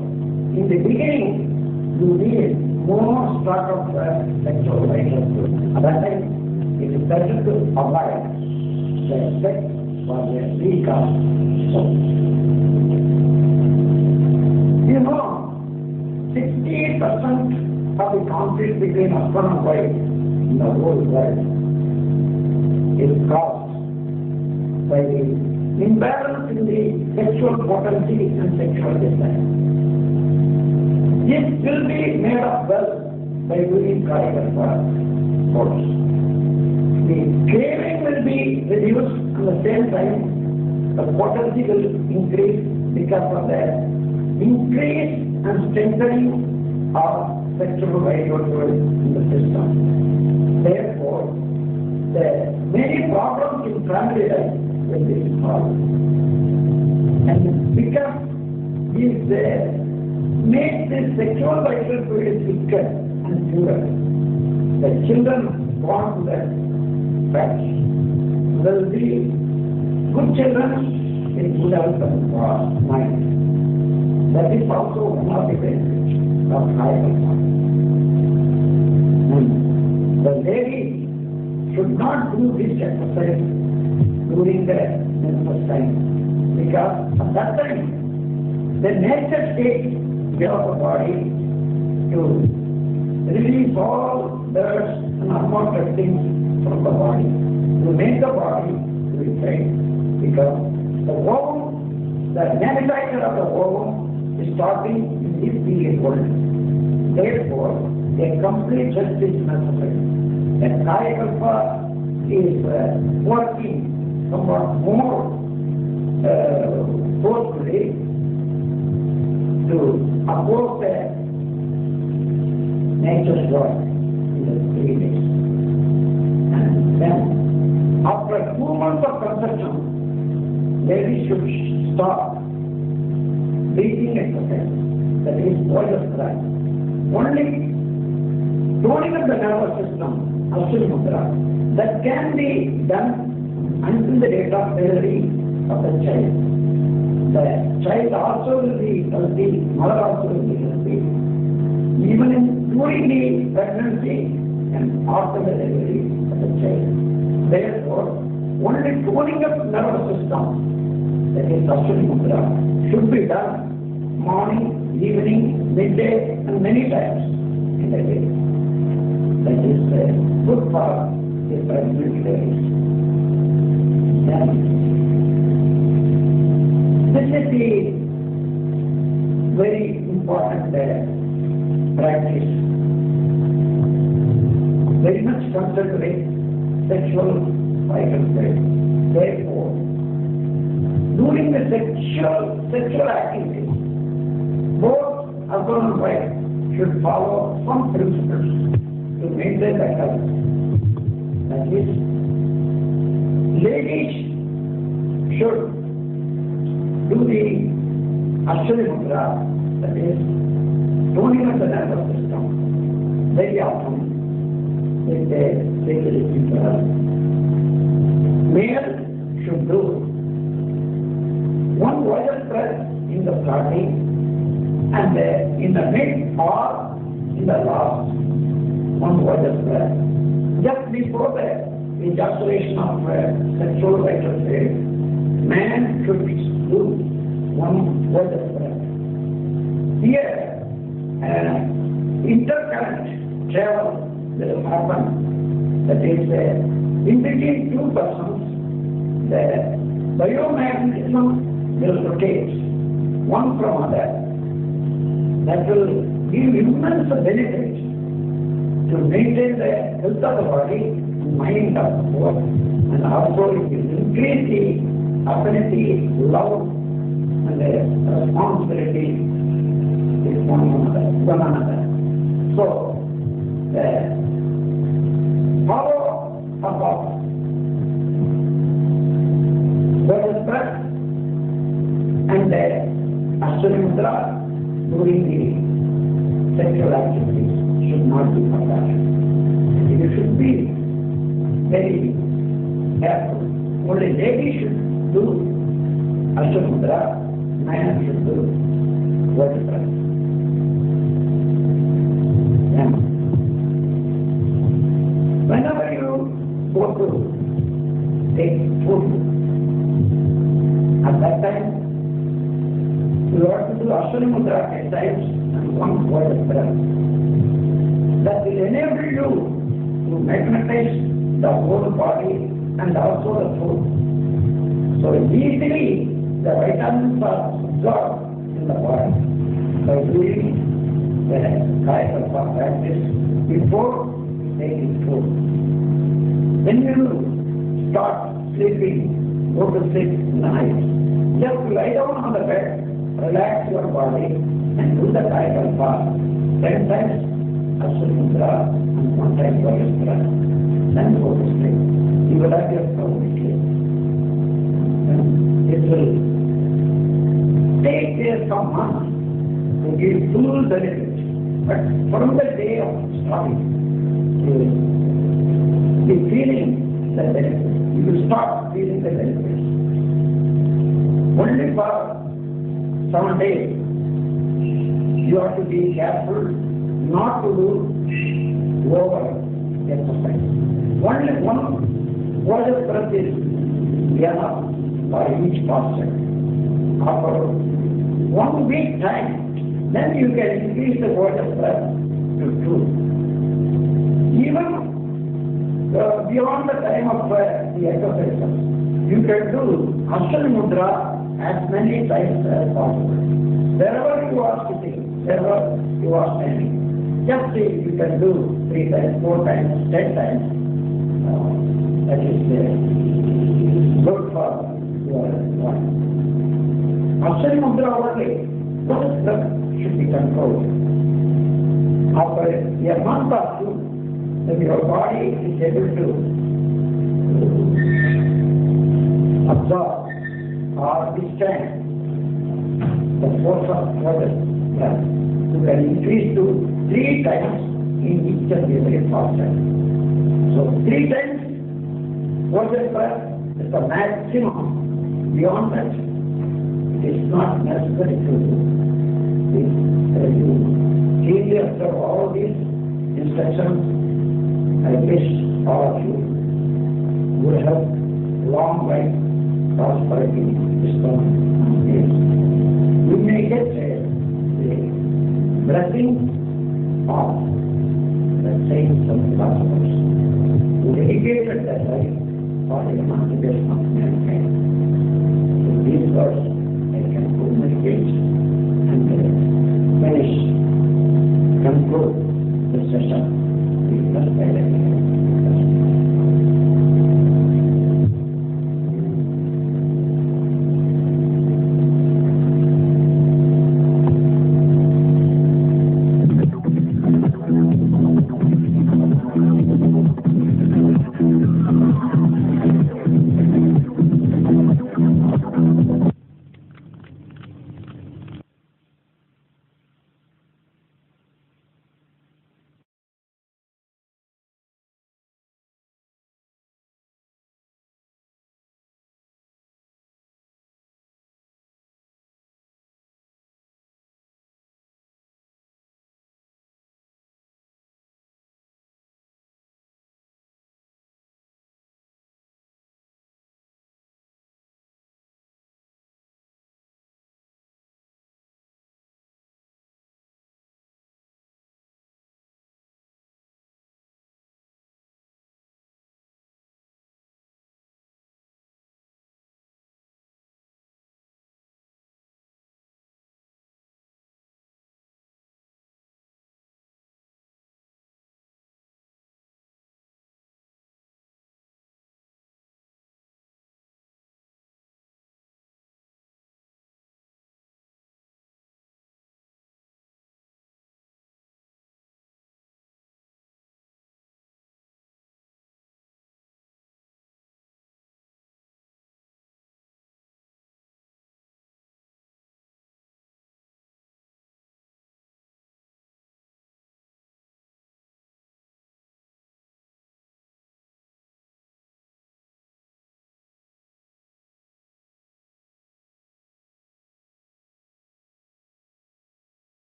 in the beginning, you need more stock of sexual vital fluid. At that time, it is better to avoid the sex for the weak of soul. You know, 60% of the conflict between husband and wife in the whole world is caused by the imbalance in the sexual potency and sexual desire. This will be made up well by doing kalpa force. The craving will be reduced at the same time the potency will increase because of the increase and strengthening of sexual vital fluid in the system. Therefore, the many problems in family life will be solved. And because these make the sexual vital fluid thicker and purer, the children born to that fact will be good children with good health and mind. That is also one of the benefits of high kalpa. And the lady should not do this exercise during the menstrual time, because at that time the nature state of the body to release all dirt and unwanted things from the body, to make the body to be trained, because the ovum, the manufacture of the ovum is starting in this period only. Therefore, a complete rest is necessary. And kalpa is working somewhat more forcefully to oppose the nature's work in the 3 days. And then, after 2 months of conception, ladies should stop breathing exercise, that is voice cry. Only toning of the nervous system, Ashwini Mudra, that can be done until the date of delivery of the child. The child also will be healthy, mother also will be healthy, even during the pregnancy and after the delivery of the child. Therefore, only toning of the nervous system, that is Ashwini Mudra, should be done morning, evening, midday, and many times in a day. That is good for the pregnant ladies. This is the very important practice, very much concerned with sexual vital fluid. Therefore, during the sexual activity, both husband and wife should follow some principles to maintain the health. That is, ladies should do the Ashwini Mudra, that is, toning of the nervous system, very often with the sacred ritual. Male should do one voice breath in the starting and in the mid or in the last, one voice breath. Just before the ejaculation of sexual vital fluid, man should do one voice breath. Here, intercurrent travel will happen. That is, in between two persons, the biomagnetism will rotate one from other. That will give immense benefit to maintain the health of the body, mind of both, and also it will increase the affinity, love, and the responsibility with one another. So, the power of the breath and the mudra during the sexual activities should not be forgotten. You should be very careful. Only ladies should do Ashta Mudra, man should do vertebra. And whenever you go to take food, at that time you have to do Ashta Mudra 10 times and one vertebra. That will enable you to magnetize the whole body and also the food. So easily the vitamins are absorbed in the body by doing the kaya kalpa practice before taking food. When you start sleeping, go to sleep in the night, just lie down on the bed, relax your body and do the kaya kalpa 10 times Ashta Mudra and 1 time Vajrasthana. Then go to sleep. You will have your problem sleep. It will take care some months to give full benefit. But from the day of starting, you will be feeling the benefit. You will start feeling the benefits. Only for 7 days, you have to be careful not to do over exercise. Only one water breath is enough for each person. After 1 week time, then you can increase the water breath to 2. Even beyond the time of the exercises, you can do Ashta Mudra as many times as possible. Wherever you are sitting, wherever you are standing, just see you can do 3 times, 4 times, 10 times. That is good for your body. Ashta Mudra only, what should be controlled. After a month or 2, then your body is able to absorb or withstand the force of water breath. You can increase to 3 times in each and every posture. So 3 times water breath is the maximum. Beyond that, it is not necessary to do. You keenly observe all these instructions. I wish all of you good health, long life, prosperity, wisdom, and peace. You may get the blessing of the saints and philosophers who dedicated their life for the emancipation of mankind.